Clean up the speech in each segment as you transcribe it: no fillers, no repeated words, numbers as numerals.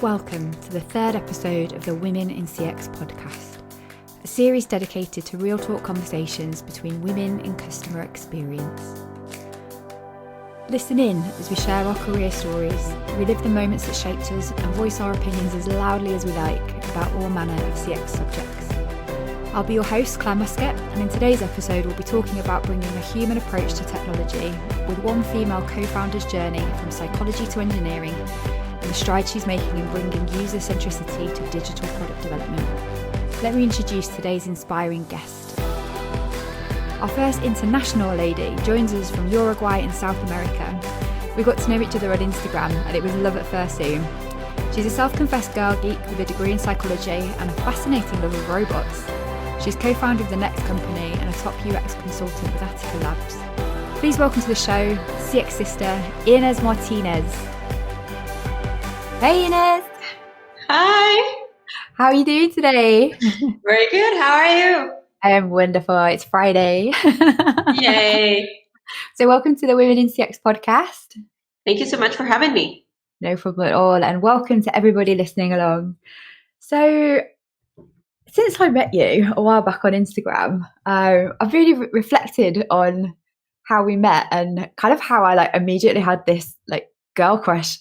welcome to the third episode of the Women in CX podcast, a series dedicated to real talk conversations between women in customer experience. Listen in as we share our career stories, relive the moments that shaped us, and voice our opinions as loudly as we like about all manner of CX subjects. I'll be your host, Clare, and in today's episode we'll be talking about bringing a human approach to technology with one female co-founder's journey from psychology to engineering and the strides she's making in bringing user centricity to digital product development. Let me introduce today's inspiring guest. Our first international lady joins us from Uruguay in South America. We got to know each other on Instagram and it was love at first zoom. She's a self-confessed girl geek with a degree in psychology and a fascinating love of robots. She's co-founder of the Next company and a top UX consultant with Attica Labs. Please welcome to the show, CX sister, Ines Martinez. Hey Ines! Hi! How are you doing today? Very good, how are you? I am wonderful, it's Friday. Yay! So welcome to the Women in CX podcast. Thank you so much for having me. No problem at all, and welcome to everybody listening along. So, since I met you a while back on Instagram, I've really reflected on how we met and kind of how I immediately had this girl crush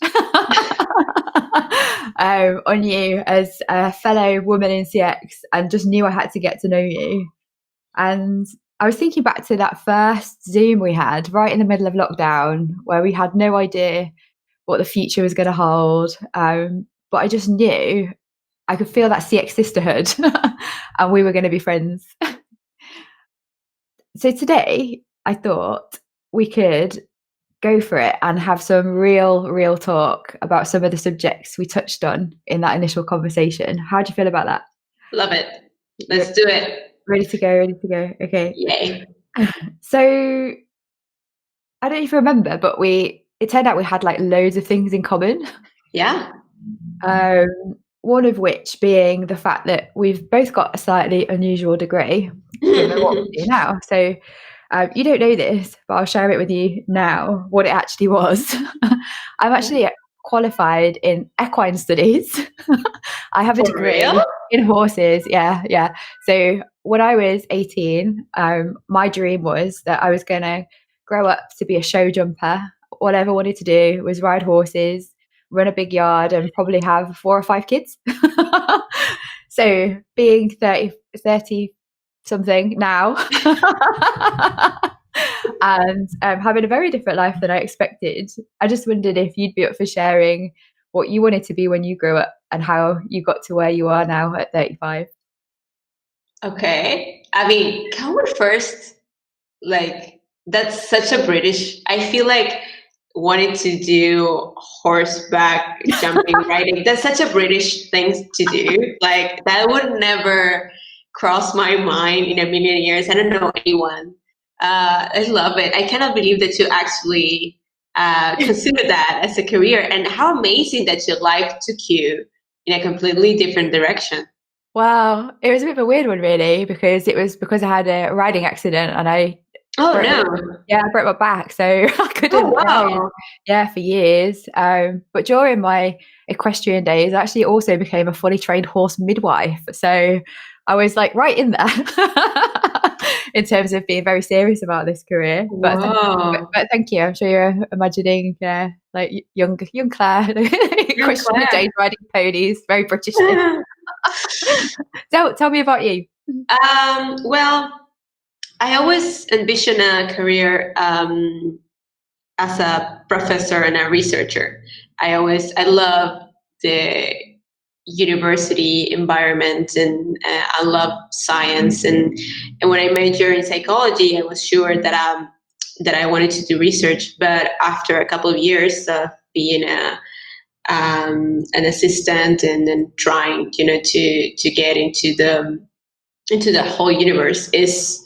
on you as a fellow woman in CX, and just knew I had to get to know you. And I was thinking back to that first Zoom we had right in the middle of lockdown, where we had no idea what the future was going to hold, but I just knew I could feel that CX sisterhood and we were going to be friends. So today I thought we could go for it and have some real talk about some of the subjects we touched on in that initial conversation. How do you feel about that? Love it. Let's do it. Ready to go. Okay. Yay. So I don't know if you remember, but it turned out we had loads of things in common. Yeah. One of which being the fact that we've both got a slightly unusual degree given what we do now. So you don't know this, but I'll share it with you now, what it actually was. I'm actually qualified in equine studies. I have a degree in horses. Yeah. So when I was 18, my dream was that I was going to grow up to be a show jumper. All I ever wanted to do was ride horses, run a big yard, and probably have 4 or 5 kids. So being 30 something now and having a very different life than I expected, I just wondered if you'd be up for sharing what you wanted to be when you grew up and how you got to where you are now at 35. Okay. I mean, can we first, that's such a British, I feel like wanting to do horseback jumping, riding, that's such a British thing to do. That would never cross my mind in a million years. I don't know anyone. I love it. I cannot believe that you actually consider that as a career, and how amazing that your life took you in a completely different direction. Well, it was a bit of a weird one, really, because I had a riding accident and I broke my back, so I couldn't ride for years. But during my equestrian days, I actually also became a fully trained horse midwife. So I was right in there in terms of being very serious about this career. But thank you. I'm sure you're imagining young Claire, equestrian days riding ponies, very British. Tell me about you. Well, I always envision a career as a professor and a researcher. I love the university environment, and I love science. And when I majored in psychology, I was sure that I wanted to do research. But after a couple of years of being an assistant and then trying, to get into the whole universe is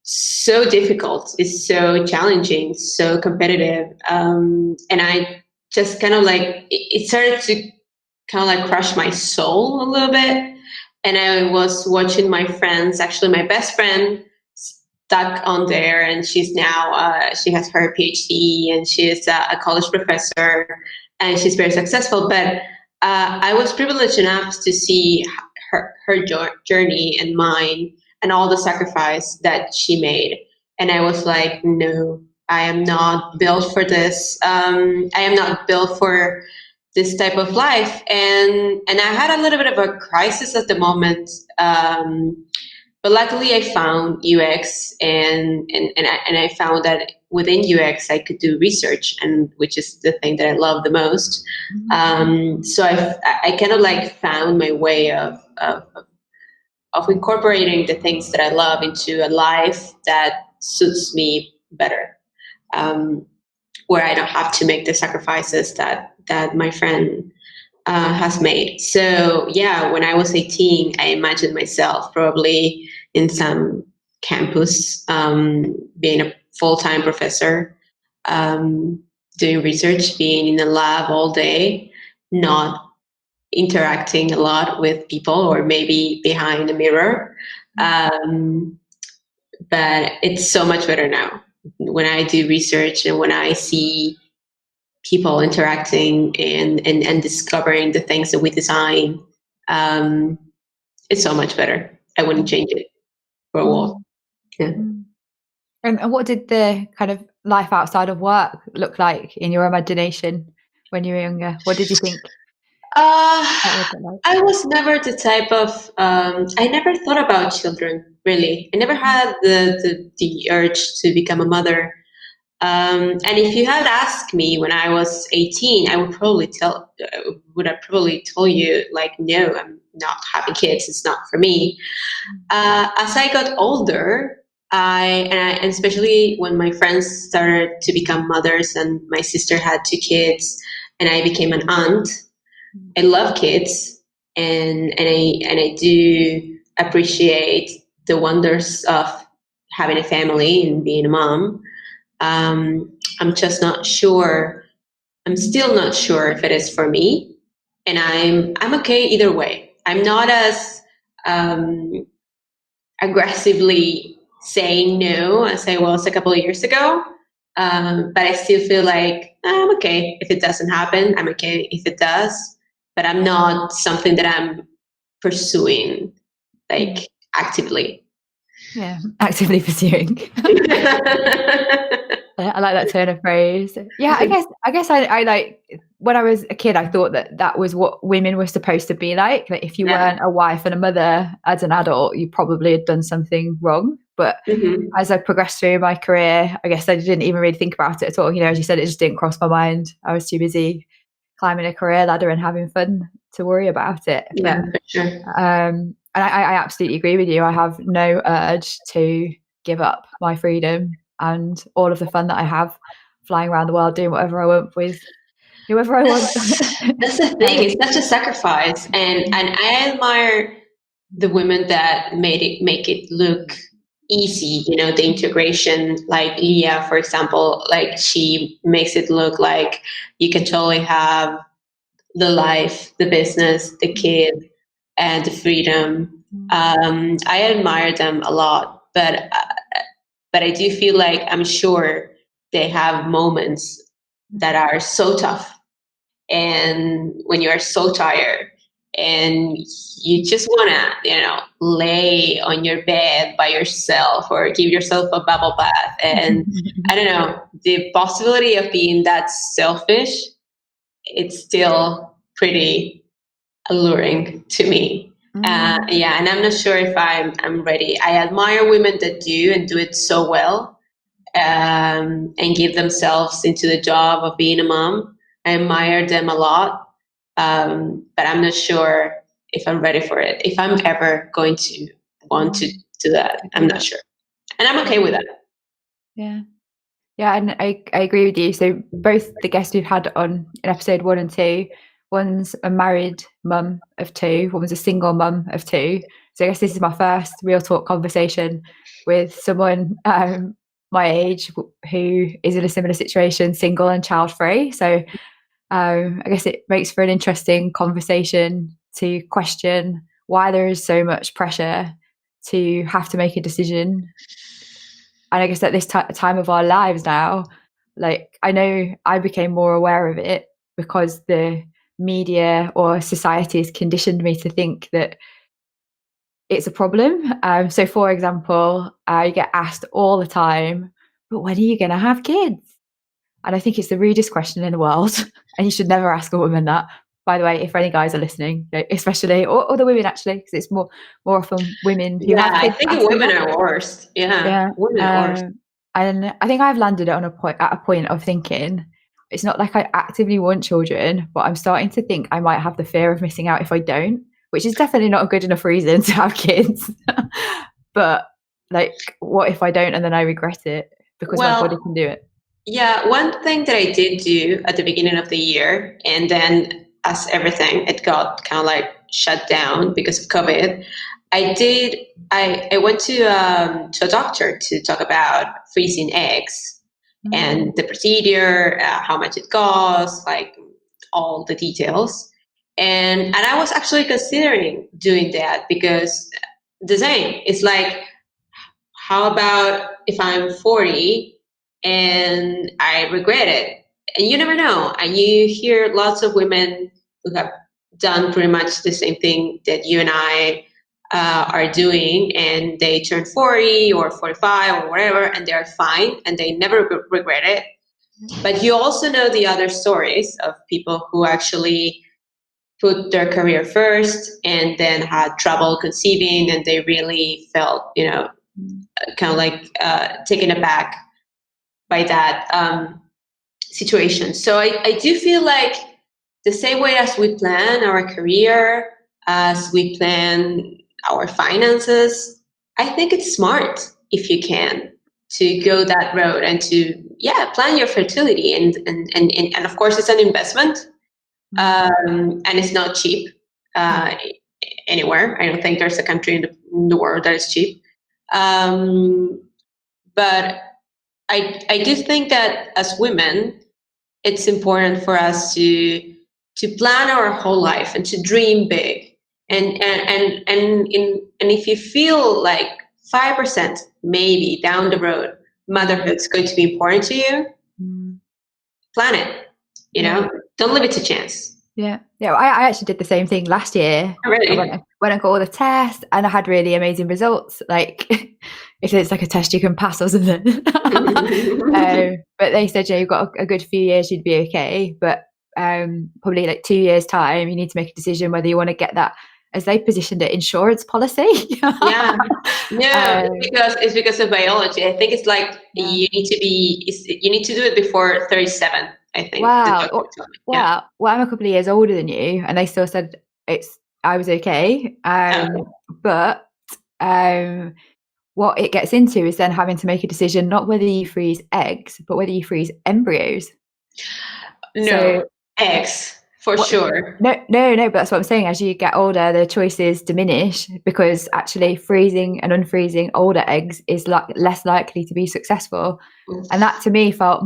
so difficult, it's so challenging, so competitive, and I just kind of it started to kind of crush my soul a little bit. And I was watching my friends, actually my best friend stuck on there, and she's now she has her PhD and she is a college professor and she's very successful. But I was privileged enough to see her journey and mine and all the sacrifice that she made. And I was like, no, I am not built for this. I am not built for this type of life. And I had a little bit of a crisis at the moment. But luckily, I found UX, and I found that within UX, I could do research, and which is the thing that I love the most. So I kind of like found my way of incorporating the things that I love into a life that suits me better, where I don't have to make the sacrifices that my friend has made. So yeah, when I was 18, I imagined myself probably in some campus, being a full-time professor, doing research, being in a lab all day, not interacting a lot with people, or maybe behind a mirror. But it's so much better now. When I do research and when I see people interacting and discovering the things that we design, it's so much better. I wouldn't change it for a world. Yeah. And what did the kind of life outside of work look like in your imagination when you were younger? What did you think? I was never the type of, I never thought about children, really. I never had the urge to become a mother. And if you had asked me when I was 18, I would have probably told you, like, no, I'm not having kids. It's not for me. As I got older, and especially when my friends started to become mothers, and my sister had 2 kids, and I became an aunt. I love kids, and I do appreciate the wonders of having a family and being a mom. I'm just not sure. I'm still not sure if it is for me, and I'm okay either way. I'm not as aggressively saying no as I was a couple of years ago, but I still feel like I'm okay if it doesn't happen. I'm okay if it does, but I'm not something that I'm pursuing like actively. Yeah, actively pursuing. I like that turn of phrase. Yeah, I guess I like, when I was a kid, I thought that was what women were supposed to be like. That if you weren't a wife and a mother as an adult, you probably had done something wrong. But as I progressed through my career, I guess I didn't even really think about it at all. You know, as you said, it just didn't cross my mind. I was too busy climbing a career ladder and having fun to worry about it. Yeah, for sure. And I absolutely agree with you. I have no urge to give up my freedom and all of the fun that I have flying around the world doing whatever I want with whoever I want. That's the thing. It's such a sacrifice, and I admire the women that make it look easy. You know, the integration, like Leah, for example, like she makes it look like you can totally have the life, the business, the kid, and the freedom. I admire them a lot, but I do feel like I'm sure they have moments that are so tough, and when you are so tired and you just want to, lay on your bed by yourself or give yourself a bubble bath, and I don't know, the possibility of being that selfish, it's still pretty alluring to me. Yeah, and I'm not sure if I'm ready. I admire women that do and do it so well, and give themselves into the job of being a mom. I admire them a lot, but I'm not sure if I'm ready for it. If I'm ever going to want to do that, I'm not sure, and I'm okay with that. Yeah, and I agree with you. So both the guests we've had on in episode 1 and 2, one's a married mum of 2, one was a single mum of 2. So I guess this is my first real talk conversation with someone my age who is in a similar situation, single and child-free. So I guess it makes for an interesting conversation to question why there is so much pressure to have to make a decision. And I guess at this time of our lives now, like, I know I became more aware of it because the media or society has conditioned me to think that it's a problem. So, for example, I get asked all the time, but when are you going to have kids? And I think it's the rudest question in the world. And you should never ask a woman that. By the way, if any guys are listening, especially, or other women actually, because it's more often women who have I kids think asking women that. are worst. Yeah. Women are worst. And I think I've landed at a point of thinking, it's not like I actively want children, but I'm starting to think I might have the fear of missing out if I don't, which is definitely not a good enough reason to have kids. But like, what if I don't and then I regret it because my body can do it? Yeah, one thing that I did do at the beginning of the year, and then as everything, it got kind of like shut down because of COVID. I went to a doctor to talk about freezing eggs and the procedure, how much it costs, like all the details. And I was actually considering doing that because the same, it's like, how about if I'm 40 and I regret it? And you never know. And you hear lots of women who have done pretty much the same thing that you and I are doing, and they turn 40 or 45 or whatever, and they're fine and they never regret it. But you also know the other stories of people who actually put their career first and then had trouble conceiving, and they really felt, kind of like taken aback by that situation. So I do feel like the same way as we plan our career, as we plan our finances, I think it's smart if you can to go that road and to plan your fertility, and of course it's an investment, and it's not cheap anywhere. I don't think there's a country in the world that is cheap. But I do think that as women, it's important for us to plan our whole life and to dream big. And if you feel like 5% maybe down the road, motherhood's going to be important to you, plan it. Don't leave it to chance. Yeah. I actually did the same thing last year. Really? When I got all the tests, and I had really amazing results. Like, if it's like a test you can pass or something. But they said, you've got a good few years, you'd be okay. But probably like 2 years time, you need to make a decision whether you want to get that, as they positioned it, insurance policy. Yeah. No, it's because of biology. I think it's like you need to do it before 37. I think. Wow. Well, I'm a couple of years older than you, and they still said I was okay. But what it gets into is then having to make a decision, not whether you freeze eggs, but whether you freeze embryos. Eggs. For sure. No, but that's what I'm saying. As you get older, the choices diminish, because actually freezing and unfreezing older eggs is less likely to be successful. And that to me felt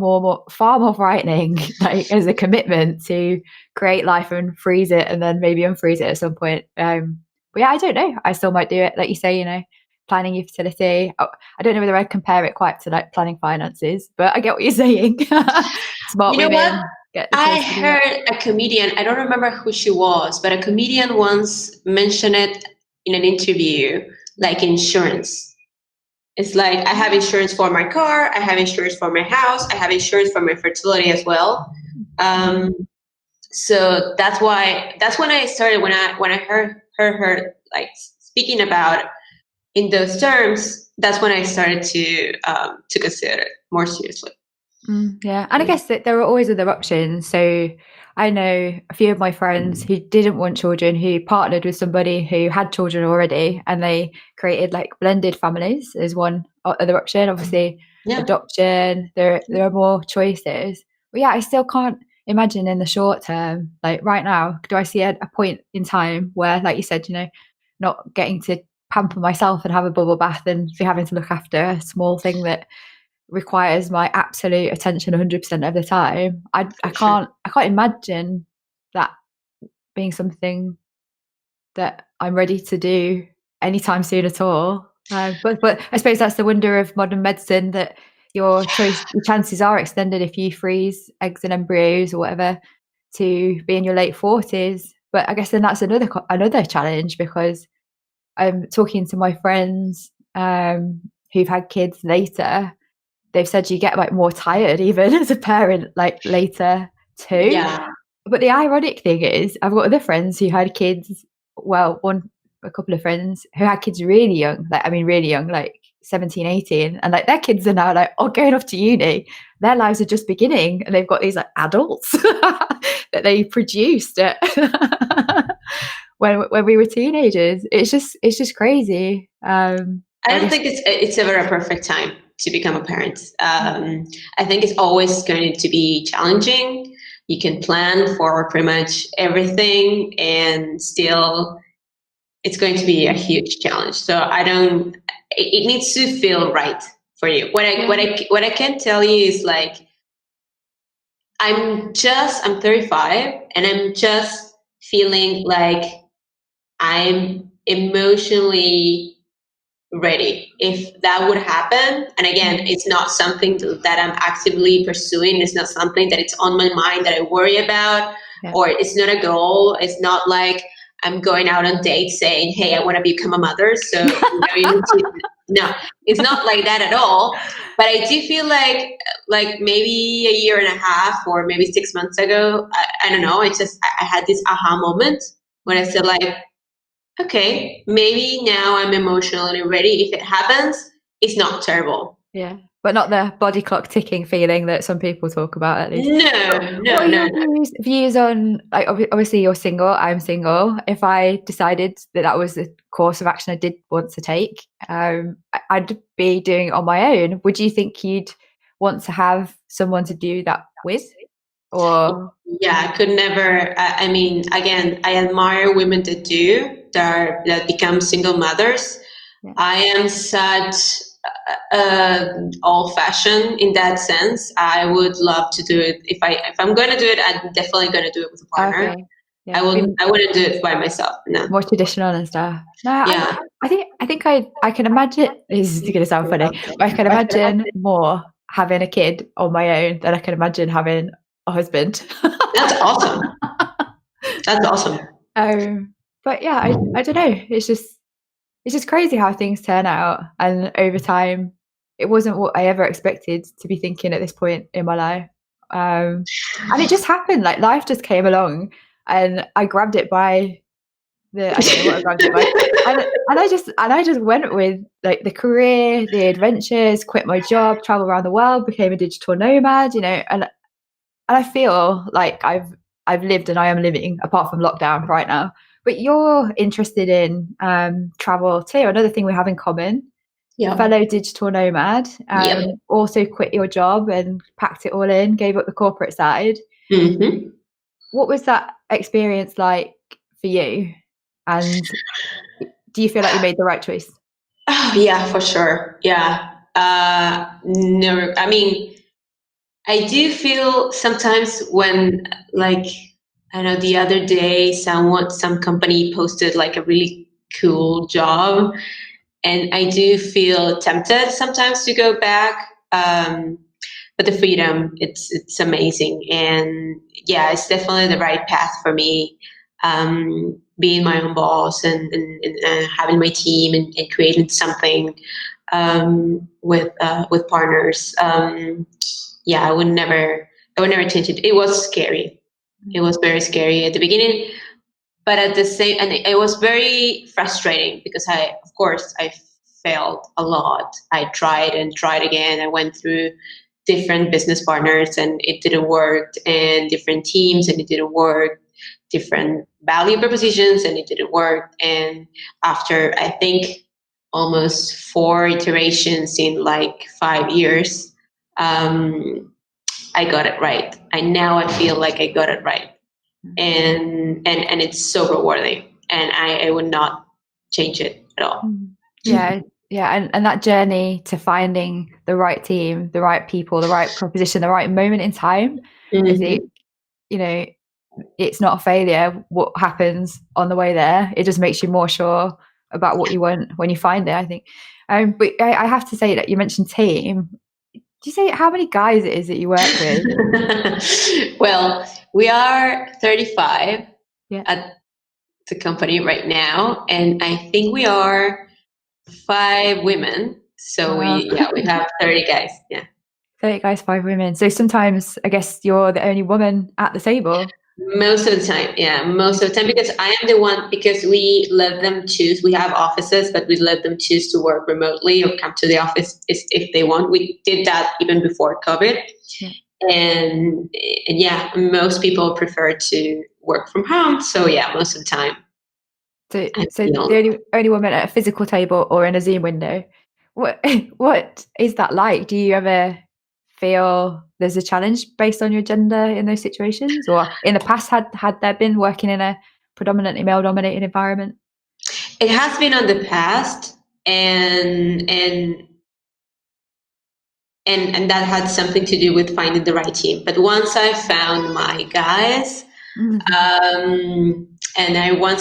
far more frightening, like as a commitment to create life and freeze it and then maybe unfreeze it at some point. But I don't know. I still might do it. Like you say, planning your fertility. I don't know whether I'd compare it quite to like planning finances, but I get what you're saying. Smart women. What? I heard a comedian, I don't remember who she was, but a comedian once mentioned it in an interview, like insurance. It's like, I have insurance for my car, I have insurance for my house, I have insurance for my fertility as well. So that's when I started, when I heard her like speaking about in those terms, that's when I started to consider it more seriously. Yeah, and I guess that there are always other options. So I know a few of my friends who didn't want children, who partnered with somebody who had children already, and they created like blended families as one other option. Obviously, adoption. There are more choices. But I still can't imagine in the short term, like right now, do I see a point in time where, like you said, not getting to pamper myself and have a bubble bath and be having to look after a small thing that requires my absolute attention 100% of the time. I can't imagine that being something that I'm ready to do anytime soon at all. But I suppose that's the wonder of modern medicine, that your chances are extended if you freeze eggs and embryos or whatever. to be in your late 40s. But I guess then that's another challenge, because I'm talking to my friends who've had kids later. They've said you get like more tired even as a parent, like later too. Yeah. But the ironic thing is, I've got other friends who had kids. Well, a couple of friends who had kids really young, really young, like 17, 18, and like their kids are now like, going off to uni. Their lives are just beginning, and they've got these like adults that they produced when we were teenagers. It's just crazy. I don't think it's ever a perfect time to become a parent. I think it's always going to be challenging. You can plan for pretty much everything, and still it's going to be a huge challenge. So it needs to feel right for you. What I can tell you is, like, I'm 35 and I'm just feeling like I'm emotionally ready. If that would happen, and again, it's not something that I'm actively pursuing, it's not something that it's on my mind that I worry about, or it's not a goal. It's not like I'm going out on dates saying, hey, I want to become a mother, so no, it's not like that at all. But I do feel like maybe a year and a half or maybe 6 months ago, I don't know, I had this aha moment when I said, like, okay, maybe now I'm emotionally ready. If it happens, it's not terrible. Yeah, but not the body clock ticking feeling that some people talk about, at least. No. What are your views on, like, obviously you're single, I'm single. If I decided that was the course of action I did want to take, I'd be doing it on my own. Would you think you'd want to have someone to do that with? Or yeah, I could never. I mean, again, I admire women that become single mothers. Yeah. I am such old-fashioned in that sense. I would love to do it. If I'm going to do it, I'm definitely going to do it with a partner. Okay. Yeah. I wouldn't do it by myself. No. More traditional and stuff. No, yeah. I think I can imagine. This is going to sound funny, but I can imagine more having a kid on my own than I can imagine having a husband. That's awesome. That's awesome. But yeah, I don't know. It's just crazy how things turn out, and over time, it wasn't what I ever expected to be thinking at this point in my life. And it just happened. Like, life just came along, and I grabbed it by I don't know what I grabbed it by, and I just went with, like, the career, the adventures, quit my job, travel around the world, became a digital nomad, and I feel like I've lived and I am living, apart from lockdown right now. But you're interested in travel too. Another thing we have in common. Yeah. Fellow digital nomad. Also quit your job and packed it all in, gave up the corporate side. Mm-hmm. What was that experience like for you? And do you feel like you made the right choice? Oh, yeah, for sure. Yeah. No, I mean, I do feel sometimes when, like, I know the other day some company posted like a really cool job, and I do feel tempted sometimes to go back. But the freedom, it's amazing, and yeah, it's definitely the right path for me. Being my own boss and having my team and creating something with partners. Yeah, I would never change it. It was scary. It was very scary at the beginning, but at the same, and it was very frustrating because I failed a lot. I tried and tried again. I went through different business partners and it didn't work, and different teams and it didn't work, different value propositions and it didn't work. And after, I think, almost 4 iterations in like 5 years, I got it right. I feel like I got it right. And it's so rewarding, and I would not change it at all. Yeah. And that journey to finding the right team, the right people, the right proposition, the right moment in time, I think, it's not a failure what happens on the way there. It just makes you more sure about what you want when you find it, I think. But I have to say that you mentioned team. Do you say how many guys it is that you work with? Well, we are 35 Yeah. at the company right now, and I think we are 5 women. So Wow. we have 30 guys. Yeah. 30 guys, 5 women. So sometimes I guess you're the only woman at the table. Most of the time, yeah, most of the time, because I am the one, because we let them choose. We have offices, but we let them choose to work remotely or come to the office if they want. We did that even before COVID. Yeah. And yeah, most people prefer to work from home. So yeah, most of the time. So, I so feel. the only woman at a physical table or in a Zoom window. What is that like? Do you ever feel there's a challenge based on your gender in those situations, or in the past had there been working in a predominantly male-dominated environment? It has been on the past, and that had something to do with finding the right team. But once I found my guys, once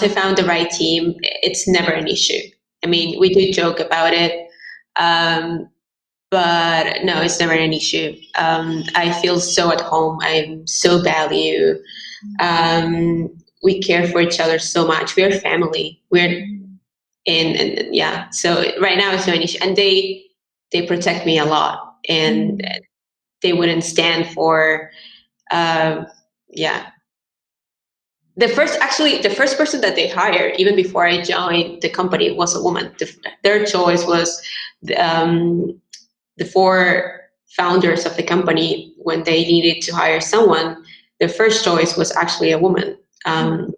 I found the right team, it's never an issue. I mean, we do joke about it, but no, it's never an issue. I feel so at home. I'm so valued. We care for each other so much. We are family. We're and yeah. So right now it's no issue, and they protect me a lot, and they wouldn't stand for yeah. The first person that they hired, even before I joined the company, was a woman. Their choice was the 4 founders of the company. When they needed to hire someone, their first choice was actually a woman. And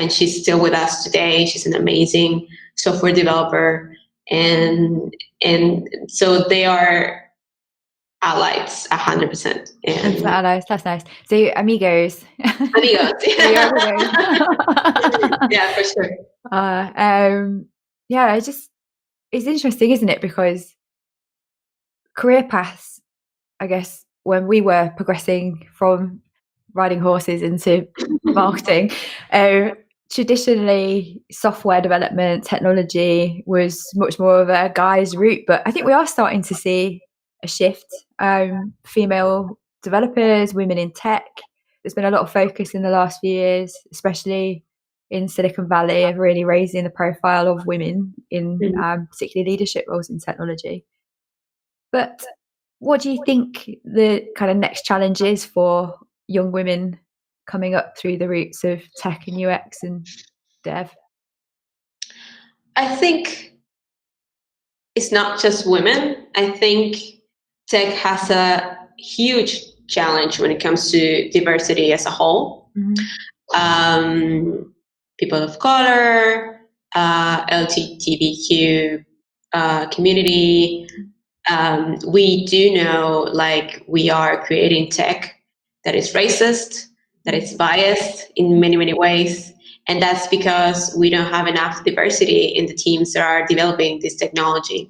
she's still with us today. She's an amazing software developer, and so they are allies 100%. That's And nice. That's nice. So amigos. amigos. You're amigos. Yeah, for sure. Yeah, it's interesting, isn't it? Because career paths, I guess, when we were progressing from riding horses into marketing, traditionally software development, technology was much more of a guy's route. But I think we are starting to see a shift. Female developers, women in tech. There's been a lot of focus in the last few years, especially in Silicon Valley, of really raising the profile of women in particularly leadership roles in technology. But what do you think the kind of next challenge is for young women coming up through the routes of tech and UX and dev? I think it's not just women. I think tech has a huge challenge when it comes to diversity as a whole. People of color, LGBTQ community. We do know, like, we are creating tech that is racist, that is biased in many, many ways. And that's because we don't have enough diversity in the teams that are developing this technology.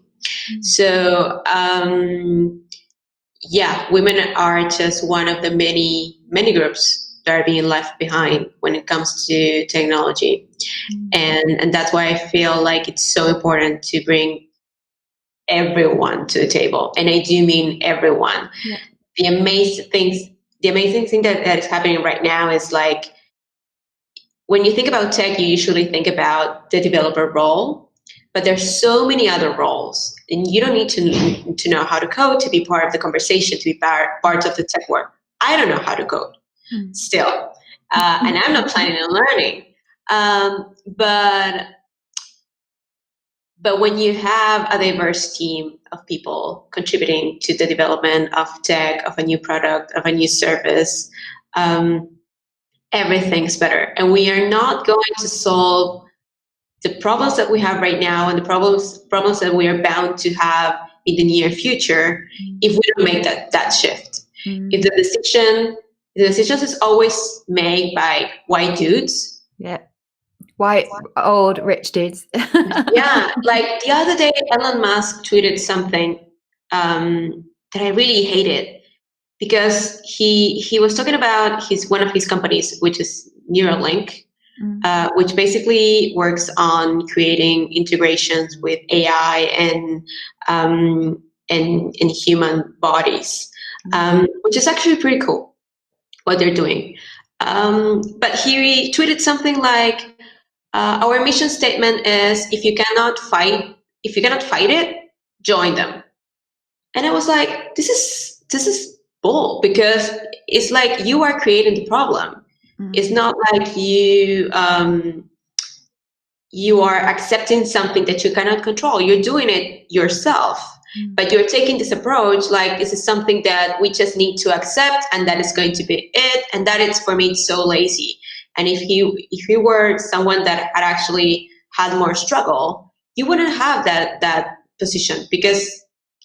So, yeah, women are just one of the many, many groups that are being left behind when it comes to technology. And that's why I feel like it's so important to bring everyone to the table. And I do mean everyone. Yeah. The amazing thing that is happening right now is, like, when you think about tech, you usually think about the developer role, but there's so many other roles, and you don't need to know how to code to be part of the conversation, to be part of the tech work. I don't know how to code still, and I'm not planning on learning. But when you have a diverse team of people contributing to the development of tech, of a new product, of a new service, everything's better. And we are not going to solve the problems that we have right now and the problems that we are bound to have in the near future if we don't make that shift. If the decisions is always made by white dudes. Yeah. White, old, rich dudes. Yeah. Like the other day, Elon Musk tweeted something that I really hated, because he was talking about one of his companies, which is Neuralink, which basically works on creating integrations with AI and in human bodies, which is actually pretty cool what they're doing. But he tweeted something like, our mission statement is, if you cannot fight it, join them. And I was like, this is bull, because it's like you are creating the problem. It's not like you are accepting something that you cannot control. You're doing it yourself, but you're taking this approach like this is something that we just need to accept, and that is going to be it. And that is, for me, so lazy. And if you were someone that had actually had more struggle, you wouldn't have that position, because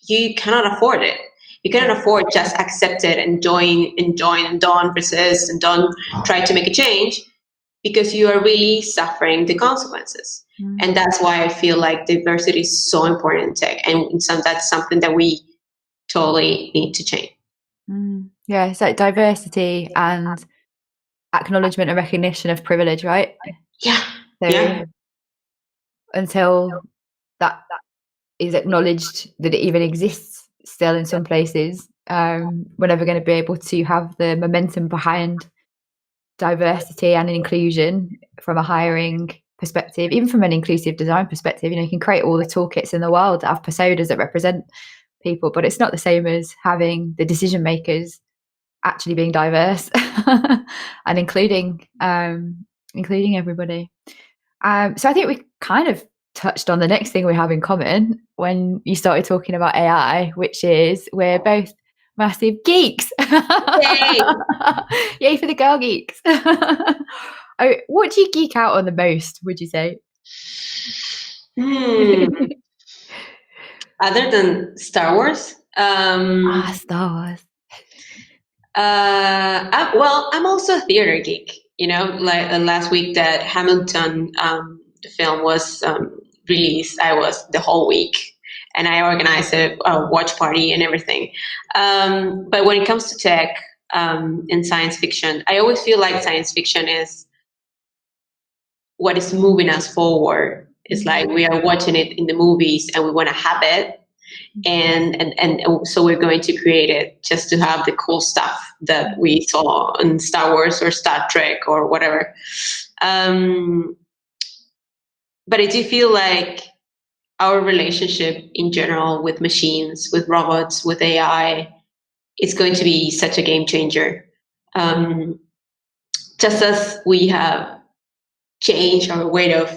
you cannot afford it. You cannot afford just accept it and join and don't resist and don't try to make a change, because you are really suffering the consequences. And that's why I feel like diversity is so important in tech, and that's something that we totally need to change. Yeah, it's like diversity and acknowledgement and recognition of privilege, right? Yeah. So yeah. Until that is acknowledged, that it even exists still in some places, we're never going to be able to have the momentum behind diversity and inclusion from a hiring perspective, even from an inclusive design perspective. You can create all the toolkits in the world that have personas that represent people, but it's not the same as having the decision makers actually being diverse and including everybody. So I think we kind of touched on the next thing we have in common when you started talking about AI, which is we're both massive geeks. Yay! Yay for the girl geeks. What do you geek out on the most, would you say? Other than Star Wars? Star Wars. I'm also a theater geek. Like last week that Hamilton, the film was released, I was the whole week, and I organized a watch party and everything. But when it comes to tech and science fiction, I always feel like science fiction is what is moving us forward. It's like we are watching it in the movies and we want to have it. And so we're going to create it just to have the cool stuff that we saw in Star Wars or Star Trek or whatever. But I do feel like our relationship in general with machines, with robots, with AI, is going to be such a game changer. Just as we have changed our way of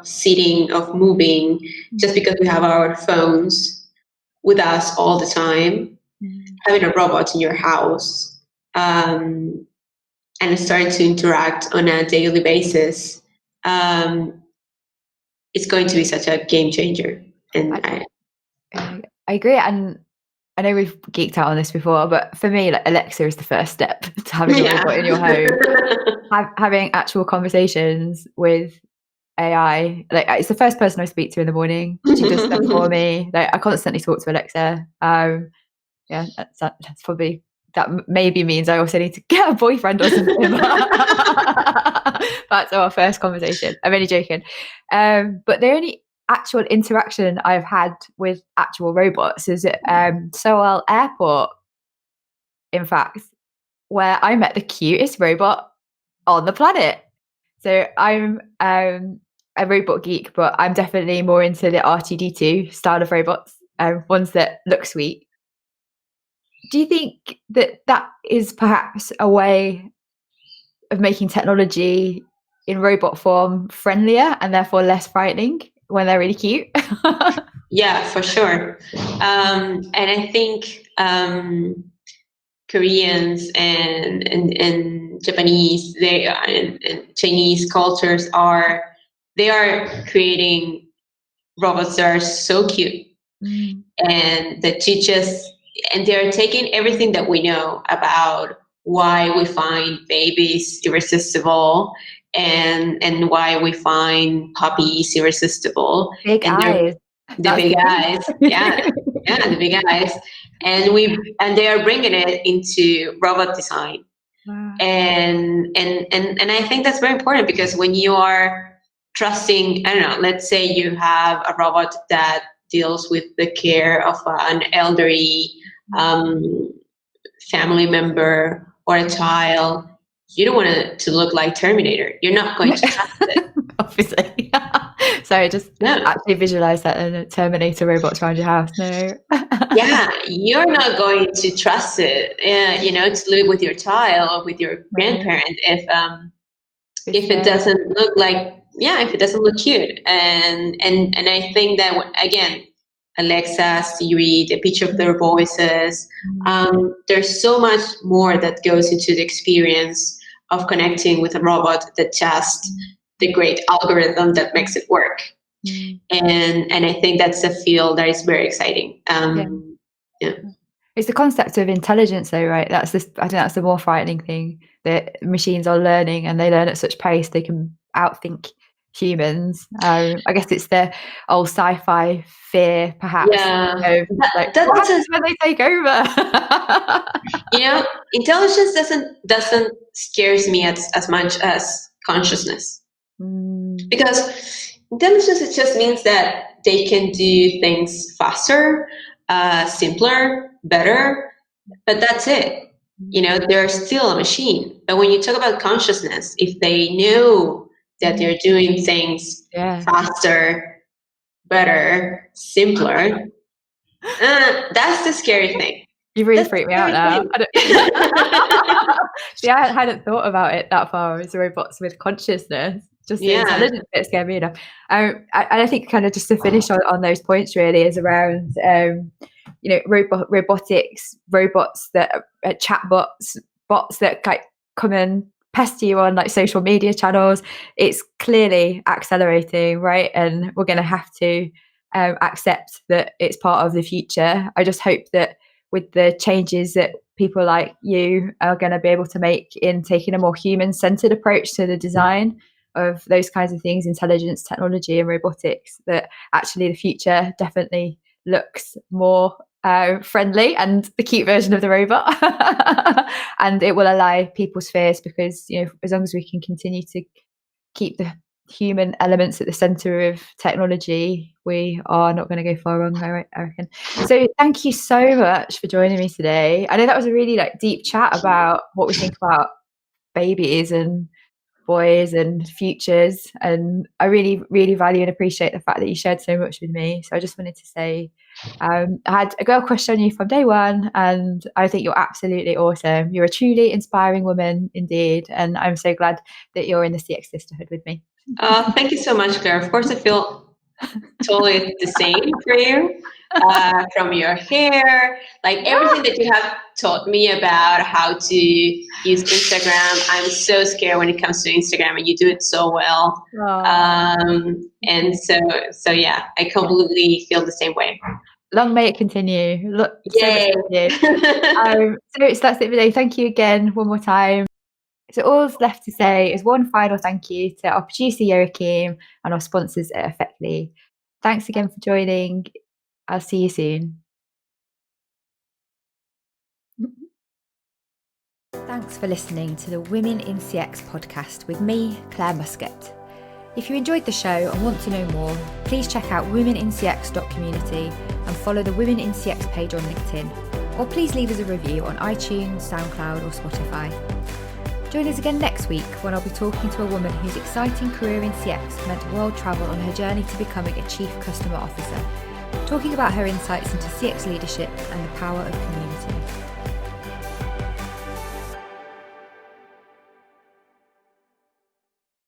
sitting, of moving, just because we have our phones with us all the time, having a robot in your house, and starting to interact on a daily basis, it's going to be such a game changer. And I agree. And I know we've geeked out on this before, but for me, like, Alexa is the first step to having a robot in your home. Having actual conversations with AI, like, it's the first person I speak to in the morning. She does stuff for me. Like, I constantly talk to Alexa. Yeah, that's probably, that maybe means I also need to get a boyfriend or something. That's our first conversation. I'm only joking. But the only actual interaction I've had with actual robots is at Seoul Airport, in fact, where I met the cutest robot on the planet. So I'm a robot geek, but I'm definitely more into the R2D2 style of robots, ones that look sweet. Do you think that is perhaps a way of making technology in robot form friendlier and therefore less frightening when they're really cute? Yeah, for sure. And I think Koreans and Japanese, and Chinese cultures are creating robots that are so cute, and that teach us, and they're taking everything that we know about why we find babies irresistible, and why we find puppies irresistible. Big eyes. The big eyes. Yeah. Yeah, the big eyes. And they are bringing it into robot design. Wow. And I think that's very important, because when you are trusting, I don't know, let's say you have a robot that deals with the care of an elderly family member or a child, you don't want it to look like Terminator. You're not going to trust it. Obviously. Sorry, just actually visualize that in a Terminator robots around your house. No. Yeah, you're not going to trust it, to live with your child or with your grandparent if it doesn't look if it doesn't look cute. And I think that, again, Alexa, Siri, the pitch of their voices, there's so much more that goes into the experience of connecting with a robot than just the great algorithm that makes it work. And I think that's a field that is very exciting. It's the concept of intelligence, though, right? I think that's the more frightening thing, that machines are learning, and they learn at such pace they can outthink humans. I guess it's the old sci-fi fear, perhaps. Of, what happens when they take over? Intelligence doesn't scares me as much as consciousness, because intelligence, it just means that they can do things faster, simpler, better, but that's it. They're still a machine. But when you talk about consciousness, if they know that they're doing things faster, better, simpler, that's the scary thing. You really freaked me out now. See, I hadn't thought about it that far as robots with consciousness. Just the intelligence bit scared me enough. I think kind of just to finish on those points really is around robotics, robots that are chatbots, bots that come and pester you on social media channels. It's clearly accelerating, right? And we're going to have to accept that it's part of the future. I just hope that with the changes that people like you are going to be able to make in taking a more human-centered approach to the design of those kinds of things, intelligence, technology and robotics, that actually the future definitely looks more friendly and the cute version of the robot. And it will allay people's fears, because as long as we can continue to keep the human elements at the center of technology, we are not going to go far wrong, I reckon. So thank you so much for joining me today. I know that was a really deep chat about what we think about babies and boys and futures, and I really, really value and appreciate the fact that you shared so much with me. So I just wanted to say, I had a girl crush on you from day one, and I think you're absolutely awesome. You're a truly inspiring woman indeed, and I'm so glad that you're in the CX sisterhood with me. Thank you so much, Claire. Of course, I feel totally the same for you. From your hair, everything that you have taught me about how to use Instagram. I'm so scared when it comes to Instagram, and you do it so well. And so yeah, I completely feel the same way. Long may it continue. Yay. So that's it for today. Thank you again one more time. So all's left to say is one final thank you to our producer Joachim and our sponsors at Effectly. Thanks again for joining. I'll see you soon. Thanks for listening to the Women in CX podcast with me, Clare Muscutt. If you enjoyed the show and want to know more, please check out womenincx.community and follow the Women in CX page on LinkedIn, or please leave us a review on iTunes, SoundCloud or Spotify. Join us again next week when I'll be talking to a woman whose exciting career in CX meant world travel on her journey to becoming a Chief Customer Officer, talking about her insights into CX leadership and the power of community.